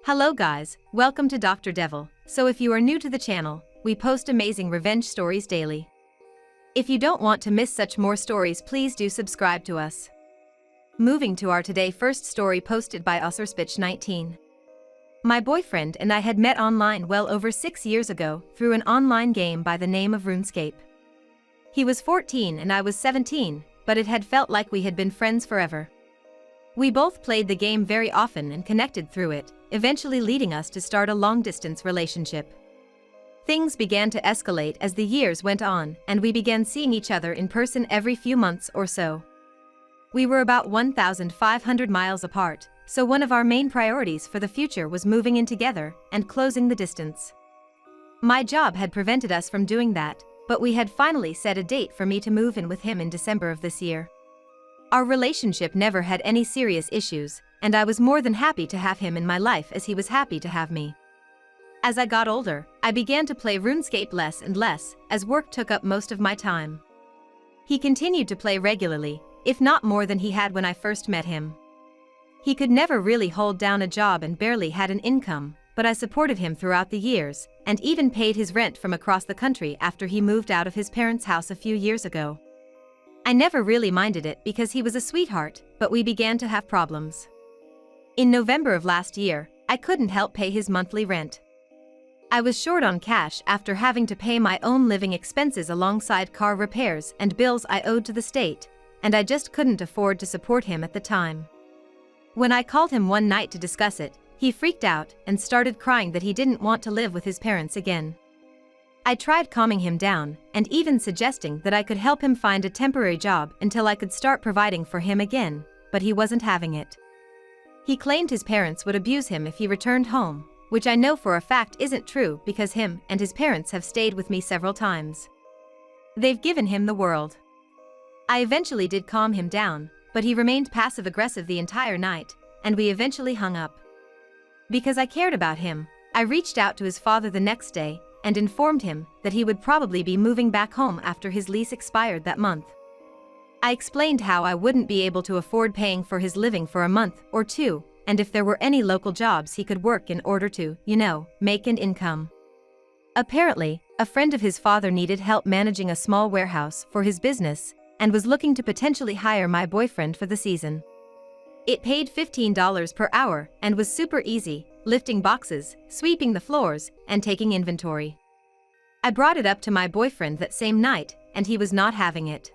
Hello guys, welcome to Dr. Devil. So if you are new to the channel, we post amazing revenge stories daily. If you don't want to miss such more stories, please do subscribe to us. Moving to our today first story posted by Userspitch19. My boyfriend and I had met online well over 6 years ago through an online game by the name of RuneScape. He was 14 and I was 17, but it had felt like we had been friends forever. We both played the game very often and connected through it, eventually leading us to start a long-distance relationship. Things began to escalate as the years went on, and we began seeing each other in person every few months or so. We were about 1,500 miles apart, so one of our main priorities for the future was moving in together and closing the distance. My job had prevented us from doing that, but we had finally set a date for me to move in with him in December of this year. Our relationship never had any serious issues, and I was more than happy to have him in my life as he was happy to have me. As I got older, I began to play RuneScape less and less, as work took up most of my time. He continued to play regularly, if not more than he had when I first met him. He could never really hold down a job and barely had an income, but I supported him throughout the years, and even paid his rent from across the country after he moved out of his parents' house a few years ago. I never really minded it because he was a sweetheart, but we began to have problems. In November of last year, I couldn't help pay his monthly rent. I was short on cash after having to pay my own living expenses alongside car repairs and bills I owed to the state, and I just couldn't afford to support him at the time. When I called him one night to discuss it, he freaked out and started crying that he didn't want to live with his parents again. I tried calming him down and even suggesting that I could help him find a temporary job until I could start providing for him again, but he wasn't having it. He claimed his parents would abuse him if he returned home, which I know for a fact isn't true because him and his parents have stayed with me several times. They've given him the world. I eventually did calm him down, but he remained passive-aggressive the entire night, and we eventually hung up. Because I cared about him, I reached out to his father the next day and informed him that he would probably be moving back home after his lease expired that month. I explained how I wouldn't be able to afford paying for his living for a month or two, and if there were any local jobs he could work in order to, make an income. Apparently, a friend of his father needed help managing a small warehouse for his business and was looking to potentially hire my boyfriend for the season. It paid $15 per hour and was super easy, lifting boxes, sweeping the floors, and taking inventory. I brought it up to my boyfriend that same night, and he was not having it.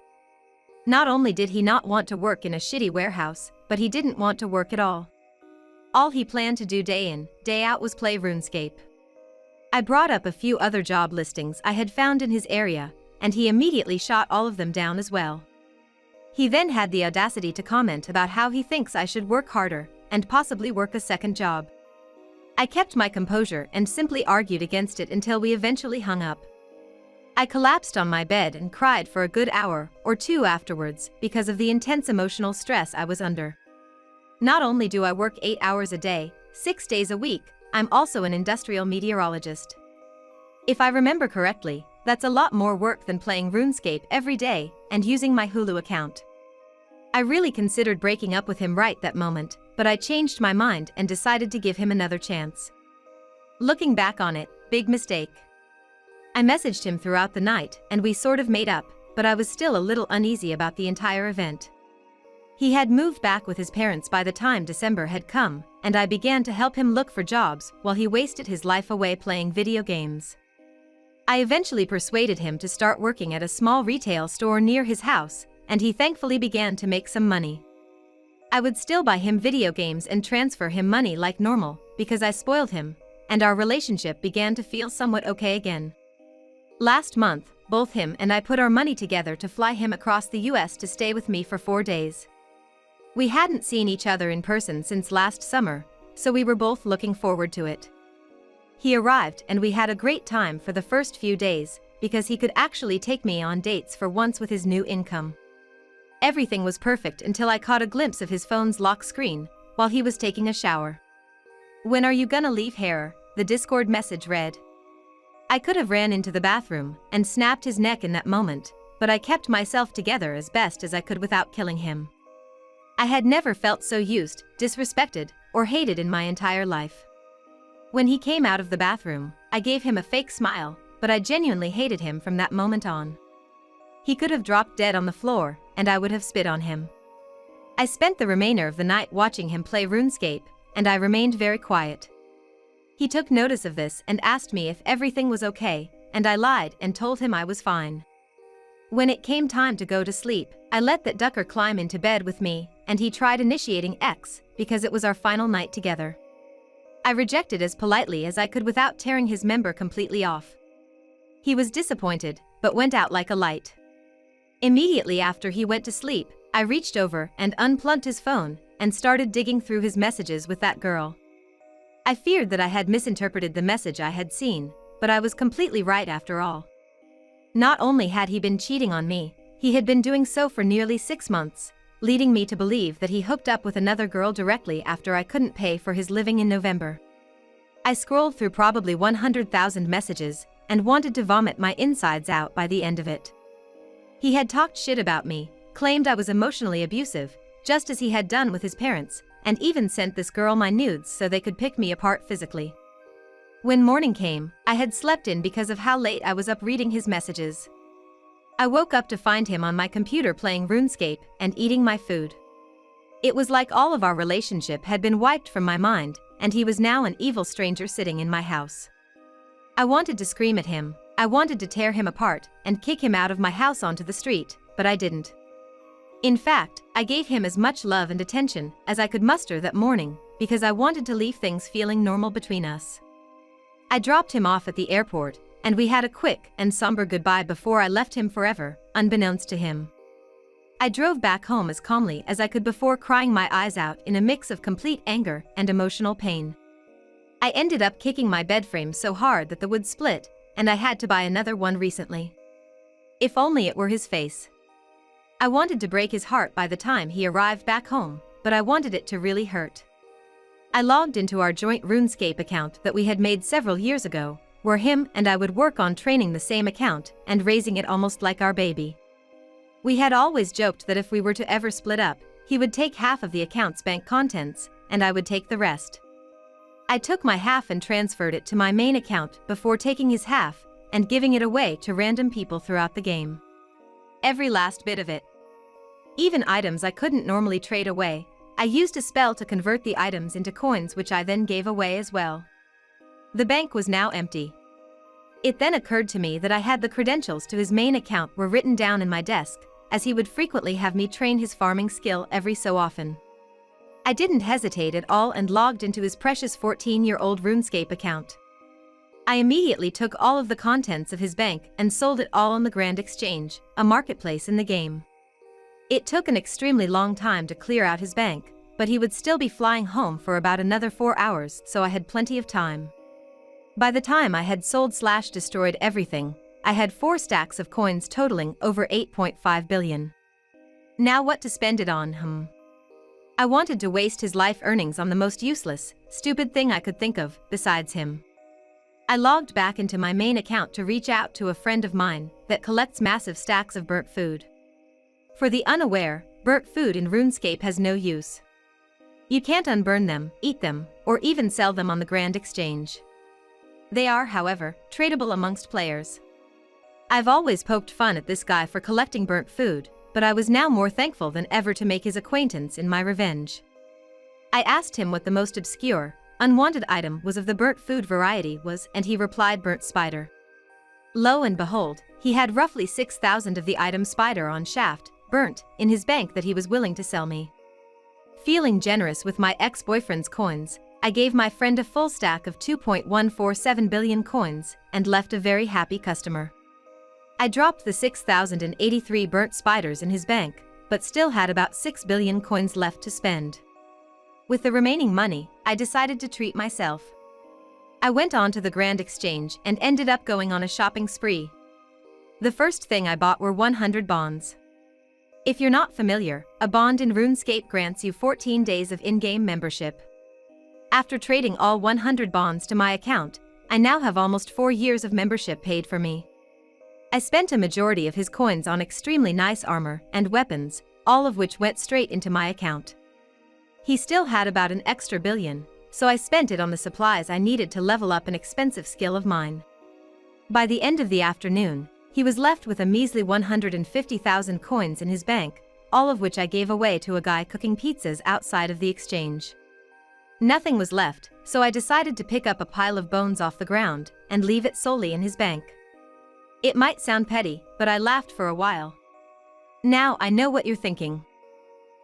Not only did he not want to work in a shitty warehouse, but he didn't want to work at all. All he planned to do day in, day out was play RuneScape. I brought up a few other job listings I had found in his area, and he immediately shot all of them down as well. He then had the audacity to comment about how he thinks I should work harder and possibly work a second job. I kept my composure and simply argued against it until we eventually hung up. I collapsed on my bed and cried for a good hour or two afterwards because of the intense emotional stress I was under. Not only do I work 8 hours a day, 6 days a week, I'm also an industrial meteorologist. If I remember correctly, that's a lot more work than playing RuneScape every day and using my Hulu account. I really considered breaking up with him right that moment, but I changed my mind and decided to give him another chance. Looking back on it, big mistake. I messaged him throughout the night and we sort of made up, but I was still a little uneasy about the entire event. He had moved back with his parents by the time December had come, and I began to help him look for jobs while he wasted his life away playing video games. I eventually persuaded him to start working at a small retail store near his house, and he thankfully began to make some money. I would still buy him video games and transfer him money like normal, because I spoiled him, and our relationship began to feel somewhat okay again. Last month, both him and I put our money together to fly him across the US to stay with me for 4 days. We hadn't seen each other in person since last summer, so we were both looking forward to it. He arrived and we had a great time for the first few days, because he could actually take me on dates for once with his new income. Everything was perfect until I caught a glimpse of his phone's lock screen while he was taking a shower. "When are you gonna leave here?" the Discord message read. I could have ran into the bathroom and snapped his neck in that moment, but I kept myself together as best as I could without killing him. I had never felt so used, disrespected, or hated in my entire life. When he came out of the bathroom, I gave him a fake smile, but I genuinely hated him from that moment on. He could have dropped dead on the floor, and I would have spit on him. I spent the remainder of the night watching him play RuneScape, and I remained very quiet. He took notice of this and asked me if everything was okay, and I lied and told him I was fine. When it came time to go to sleep, I let that ducker climb into bed with me, and he tried initiating X because it was our final night together. I rejected as politely as I could without tearing his member completely off. He was disappointed, but went out like a light. Immediately after he went to sleep, I reached over and unplugged his phone and started digging through his messages with that girl. I feared that I had misinterpreted the message I had seen, but I was completely right after all. Not only had he been cheating on me, he had been doing so for nearly 6 months, leading me to believe that he hooked up with another girl directly after I couldn't pay for his living in November. I scrolled through probably 100,000 messages and wanted to vomit my insides out by the end of it. He had talked shit about me, claimed I was emotionally abusive, just as he had done with his parents, and even sent this girl my nudes so they could pick me apart physically. When morning came, I had slept in because of how late I was up reading his messages. I woke up to find him on my computer playing RuneScape and eating my food. It was like all of our relationship had been wiped from my mind, and he was now an evil stranger sitting in my house. I wanted to scream at him, I wanted to tear him apart and kick him out of my house onto the street, but I didn't. In fact, I gave him as much love and attention as I could muster that morning because I wanted to leave things feeling normal between us. I dropped him off at the airport, and we had a quick and somber goodbye before I left him forever, unbeknownst to him. I drove back home as calmly as I could before crying my eyes out in a mix of complete anger and emotional pain. I ended up kicking my bed frame so hard that the wood split, and I had to buy another one recently. If only it were his face. I wanted to break his heart by the time he arrived back home, but I wanted it to really hurt. I logged into our joint RuneScape account that we had made several years ago, where him and I would work on training the same account and raising it almost like our baby. We had always joked that if we were to ever split up, he would take half of the account's bank contents, and I would take the rest. I took my half and transferred it to my main account before taking his half and giving it away to random people throughout the game. Every last bit of it. Even items I couldn't normally trade away, I used a spell to convert the items into coins, which I then gave away as well. The bank was now empty. It then occurred to me that I had the credentials to his main account were written down in my desk, as he would frequently have me train his farming skill every so often. I didn't hesitate at all and logged into his precious 14-year-old RuneScape account. I immediately took all of the contents of his bank and sold it all on the Grand Exchange, a marketplace in the game. It took an extremely long time to clear out his bank, but he would still be flying home for about another 4 hours, so I had plenty of time. By the time I had sold/destroyed everything, I had 4 stacks of coins totaling over 8.5 billion. Now what to spend it on, I wanted to waste his life earnings on the most useless, stupid thing I could think of, besides him. I logged back into my main account to reach out to a friend of mine that collects massive stacks of burnt food. For the unaware, burnt food in RuneScape has no use. You can't unburn them, eat them, or even sell them on the Grand Exchange. They are, however, tradable amongst players. I've always poked fun at this guy for collecting burnt food, but I was now more thankful than ever to make his acquaintance in my revenge. I asked him what the most obscure, unwanted item was of the burnt food variety was, and he replied burnt spider. Lo and behold, he had roughly 6,000 of the item spider on shaft, burnt, in his bank that he was willing to sell me. Feeling generous with my ex-boyfriend's coins, I gave my friend a full stack of 2.147 billion coins and left a very happy customer. I dropped the 6,083 burnt spiders in his bank, but still had about 6 billion coins left to spend. With the remaining money, I decided to treat myself. I went on to the Grand Exchange and ended up going on a shopping spree. The first thing I bought were 100 bonds. If you're not familiar, a bond in RuneScape grants you 14 days of in-game membership. After trading all 100 bonds to my account, I now have almost 4 years of membership paid for me. I spent a majority of his coins on extremely nice armor and weapons, all of which went straight into my account. He still had about an extra billion, so I spent it on the supplies I needed to level up an expensive skill of mine. By the end of the afternoon, he was left with a measly 150,000 coins in his bank, all of which I gave away to a guy cooking pizzas outside of the exchange. Nothing was left, so I decided to pick up a pile of bones off the ground and leave it solely in his bank. It might sound petty, but I laughed for a while. Now I know what you're thinking.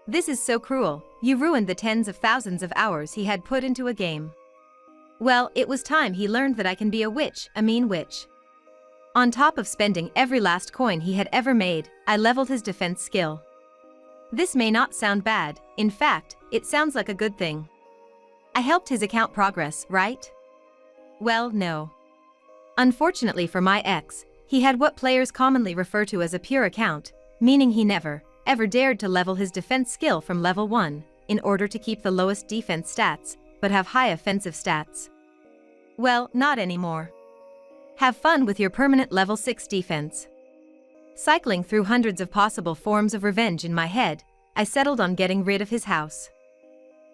This is so cruel, you ruined the tens of thousands of hours he had put into a game. Well, it was time he learned that I can be a mean witch. On top of spending every last coin he had ever made, I leveled his defense skill. This may not sound bad, in fact, it sounds like a good thing. I helped his account progress, right? Well, no. Unfortunately for my ex, he had what players commonly refer to as a pure account, meaning he never, ever dared to level his defense skill from level 1, in order to keep the lowest defense stats, but have high offensive stats. Well, not anymore. Have fun with your permanent level 6 defense. Cycling through hundreds of possible forms of revenge in my head, I settled on getting rid of his house.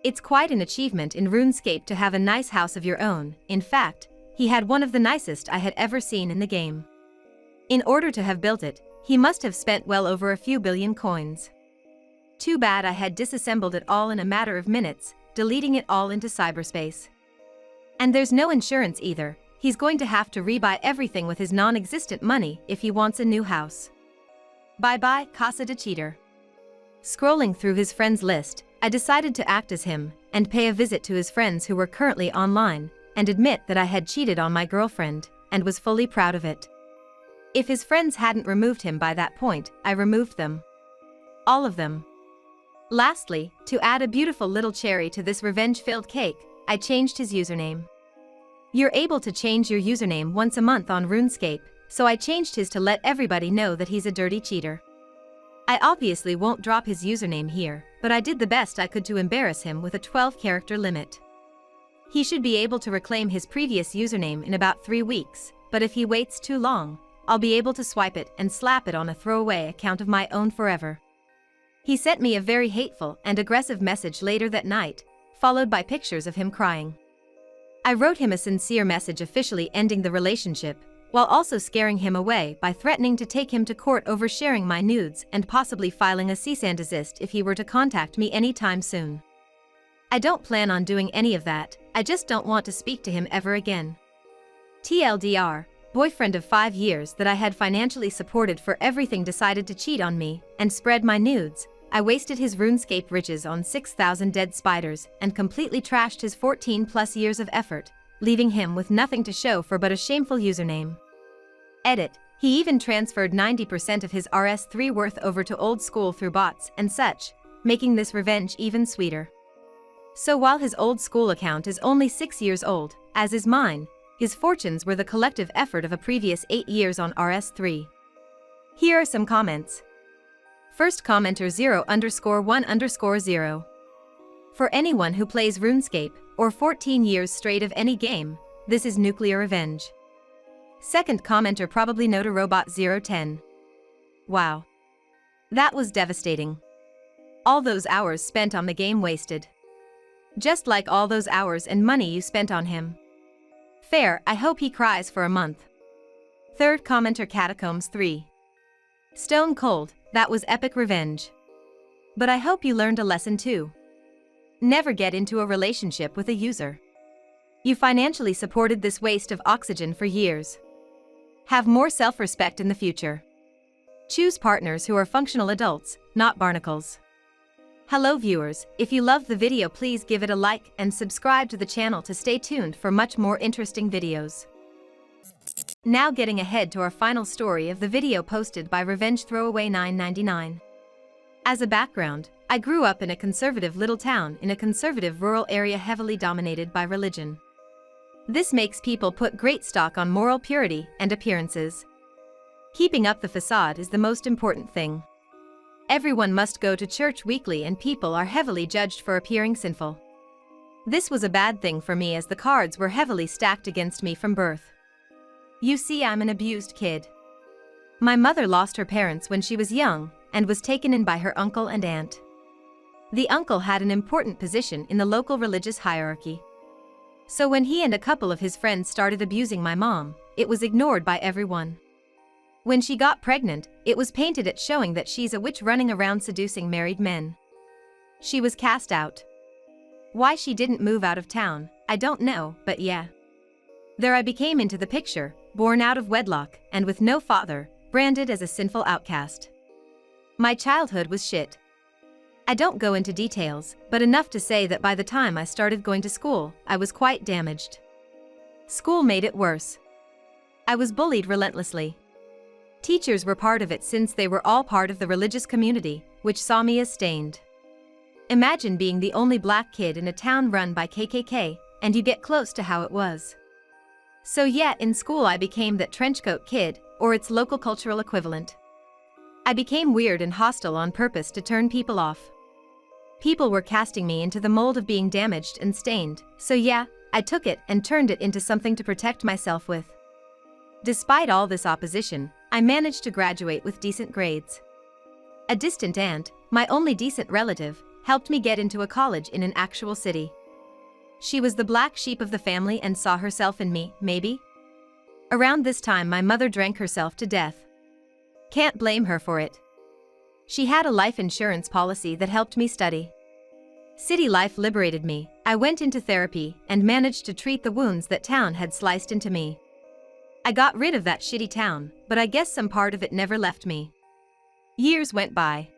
It's quite an achievement in RuneScape to have a nice house of your own. In fact, he had one of the nicest I had ever seen in the game. In order to have built it, he must have spent well over a few billion coins. Too bad I had disassembled it all in a matter of minutes, deleting it all into cyberspace. And there's no insurance either. He's going to have to rebuy everything with his non-existent money if he wants a new house. Bye-bye, Casa de Cheater. Scrolling through his friends list, I decided to act as him and pay a visit to his friends who were currently online and admit that I had cheated on my girlfriend and was fully proud of it. If his friends hadn't removed him by that point, I removed them. All of them. Lastly, to add a beautiful little cherry to this revenge-filled cake, I changed his username. You're able to change your username once a month on RuneScape, so I changed his to let everybody know that he's a dirty cheater. I obviously won't drop his username here, but I did the best I could to embarrass him with a 12-character limit. He should be able to reclaim his previous username in about 3 weeks, but if he waits too long, I'll be able to swipe it and slap it on a throwaway account of my own forever. He sent me a very hateful and aggressive message later that night, followed by pictures of him crying. I wrote him a sincere message officially ending the relationship, while also scaring him away by threatening to take him to court over sharing my nudes and possibly filing a cease and desist if he were to contact me anytime soon. I don't plan on doing any of that, I just don't want to speak to him ever again. TLDR, boyfriend of 5 years that I had financially supported for everything decided to cheat on me and spread my nudes. I wasted his RuneScape riches on 6,000 dead spiders and completely trashed his 14+ years of effort, leaving him with nothing to show for but a shameful username. Edit. He even transferred 90% of his RS3 worth over to old school through bots and such, making this revenge even sweeter. So while his old school account is only 6 years old, as is mine, his fortunes were the collective effort of a previous 8 years on RS3. Here are some comments. First commenter 0_1_0. For anyone who plays RuneScape, or 14 years straight of any game, this is nuclear revenge. Second commenter probably Notarobot 010. Wow. That was devastating. All those hours spent on the game wasted. Just like all those hours and money you spent on him. Fair, I hope he cries for a month. Third commenter Catacombs 3. Stone cold, that was epic revenge. But I hope you learned a lesson too. Never get into a relationship with a user. You financially supported this waste of oxygen for years. Have more self-respect in the future. Choose partners who are functional adults, not barnacles. Hello viewers, if you loved the video please give it a like and subscribe to the channel to stay tuned for much more interesting videos. Now getting ahead to our final story of the video posted by Revenge Throwaway 999. As a background, I grew up in a conservative little town in a conservative rural area heavily dominated by religion. This makes people put great stock on moral purity and appearances. Keeping up the facade is the most important thing. Everyone must go to church weekly and people are heavily judged for appearing sinful. This was a bad thing for me as the cards were heavily stacked against me from birth. You see, I'm an abused kid. My mother lost her parents when she was young and was taken in by her uncle and aunt. The uncle had an important position in the local religious hierarchy. So when he and a couple of his friends started abusing my mom, it was ignored by everyone. When she got pregnant, it was painted at showing that she's a witch running around seducing married men. She was cast out. Why she didn't move out of town, I don't know, but yeah. There I became into the picture, born out of wedlock, and with no father, branded as a sinful outcast. My childhood was shit. I don't go into details, but enough to say that by the time I started going to school, I was quite damaged. School made it worse. I was bullied relentlessly. Teachers were part of it since they were all part of the religious community, which saw me as stained. Imagine being the only black kid in a town run by KKK, and you get close to how it was. So yeah, in school I became that trenchcoat kid, or its local cultural equivalent. I became weird and hostile on purpose to turn people off. People were casting me into the mold of being damaged and stained, so yeah, I took it and turned it into something to protect myself with. Despite all this opposition, I managed to graduate with decent grades. A distant aunt, my only decent relative, helped me get into a college in an actual city. She was the black sheep of the family and saw herself in me, maybe? Around this time my mother drank herself to death. Can't blame her for it. She had a life insurance policy that helped me study. City life liberated me. I went into therapy and managed to treat the wounds that town had sliced into me. I got rid of that shitty town, but I guess some part of it never left me. Years went by.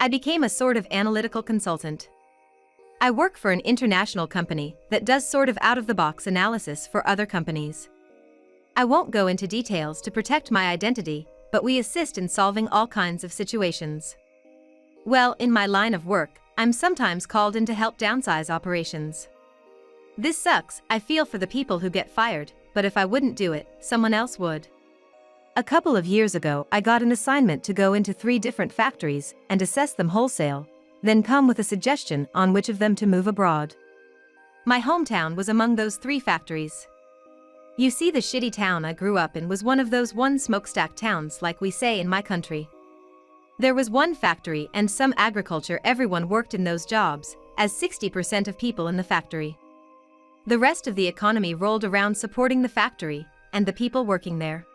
I became a sort of analytical consultant. I work for an international company that does sort of out-of-the-box analysis for other companies. I won't go into details to protect my identity, but we assist in solving all kinds of situations. Well, in my line of work, I'm sometimes called in to help downsize operations. This sucks. I feel for the people who get fired, but if I wouldn't do it, someone else would. A couple of years ago, I got an assignment to go into 3 different factories and assess them wholesale, then come with a suggestion on which of them to move abroad. My hometown was among those 3 factories. You see, the shitty town I grew up in was one of those one smokestack towns like we say in my country. There was one factory and some agriculture. Everyone worked in those jobs, as 60% of people in the factory. The rest of the economy rolled around supporting the factory and the people working there.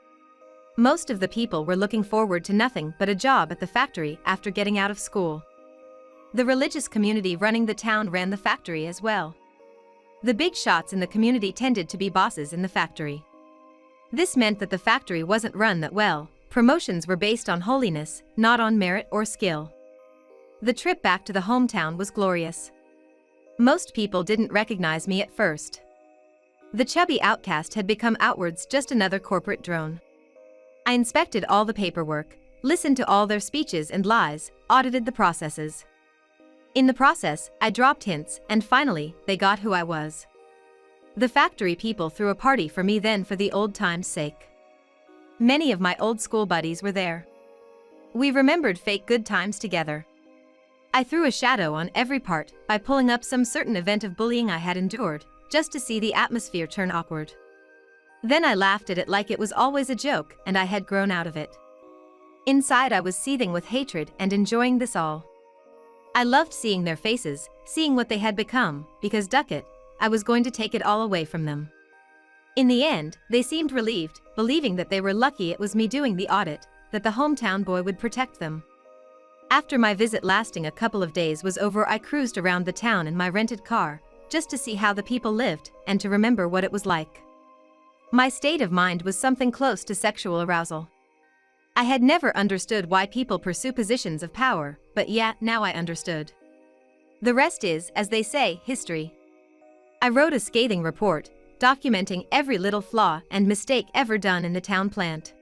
Most of the people were looking forward to nothing but a job at the factory after getting out of school. The religious community running the town ran the factory as well. The big shots in the community tended to be bosses in the factory. This meant that the factory wasn't run that well. Promotions were based on holiness, not on merit or skill. The trip back to the hometown was glorious. Most people didn't recognize me at first. The chubby outcast had become outwards just another corporate drone. I inspected all the paperwork, listened to all their speeches and lies, audited the processes. In the process, I dropped hints, and finally, they got who I was. The factory people threw a party for me then for the old times' sake. Many of my old school buddies were there. We remembered fake good times together. I threw a shadow on every part by pulling up some certain event of bullying I had endured, just to see the atmosphere turn awkward. Then I laughed at it like it was always a joke and I had grown out of it. Inside I was seething with hatred and enjoying this all. I loved seeing their faces, seeing what they had become, because duck it, I was going to take it all away from them. In the end, they seemed relieved, believing that they were lucky it was me doing the audit, that the hometown boy would protect them. After my visit lasting a couple of days was over, I cruised around the town in my rented car, just to see how the people lived and to remember what it was like. My state of mind was something close to sexual arousal. I had never understood why people pursue positions of power, but yeah, now I understood. The rest is, as they say, history. I wrote a scathing report, documenting every little flaw and mistake ever done in the town plant.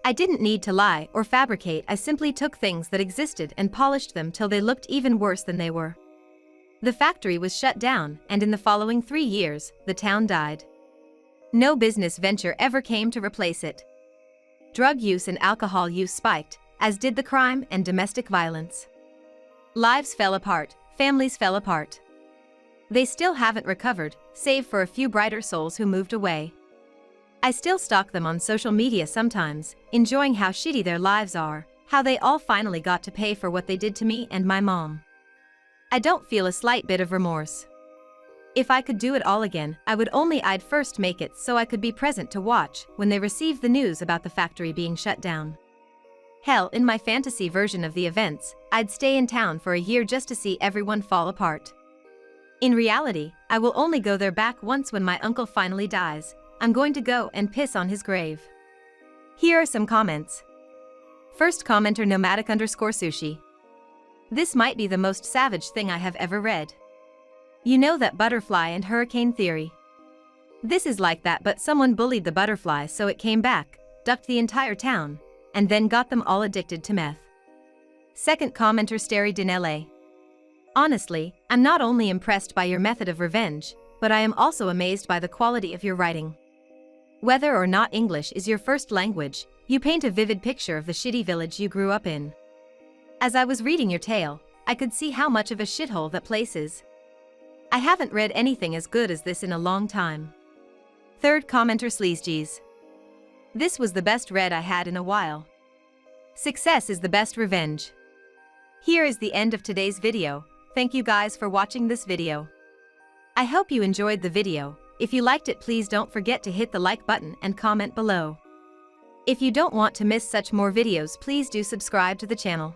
I didn't need to lie or fabricate. I simply took things that existed and polished them till they looked even worse than they were. The factory was shut down, and in the following 3 years, the town died. No business venture ever came to replace it. Drug use and alcohol use spiked, as did the crime and domestic violence. Lives fell apart, families fell apart. They still haven't recovered, save for a few brighter souls who moved away. I still stalk them on social media sometimes, enjoying how shitty their lives are, how they all finally got to pay for what they did to me and my mom. I don't feel a slight bit of remorse. If I could do it all again, I'd first make it so I could be present to watch when they received the news about the factory being shut down. Hell, in my fantasy version of the events, I'd stay in town for a year just to see everyone fall apart. In reality, I will only go there back once when my uncle finally dies. I'm going to go and piss on his grave. Here are some comments. First commenter nomadic_sushi. This might be the most savage thing I have ever read. You know that butterfly and hurricane theory? This is like that, but someone bullied the butterfly so it came back, ducked the entire town, and then got them all addicted to meth. Second commenter Steri Dinele. Honestly, I'm not only impressed by your method of revenge, but I am also amazed by the quality of your writing. Whether or not English is your first language, you paint a vivid picture of the shitty village you grew up in. As I was reading your tale, I could see how much of a shithole that place is. I haven't read anything as good as this in a long time. Third commenter Sleazegees. This was the best read I had in a while. Success is the best revenge. Here is the end of today's video. Thank you guys for watching this video. I hope you enjoyed the video. If you liked it, please don't forget to hit the like button and comment below. If you don't want to miss such more videos, please do subscribe to the channel.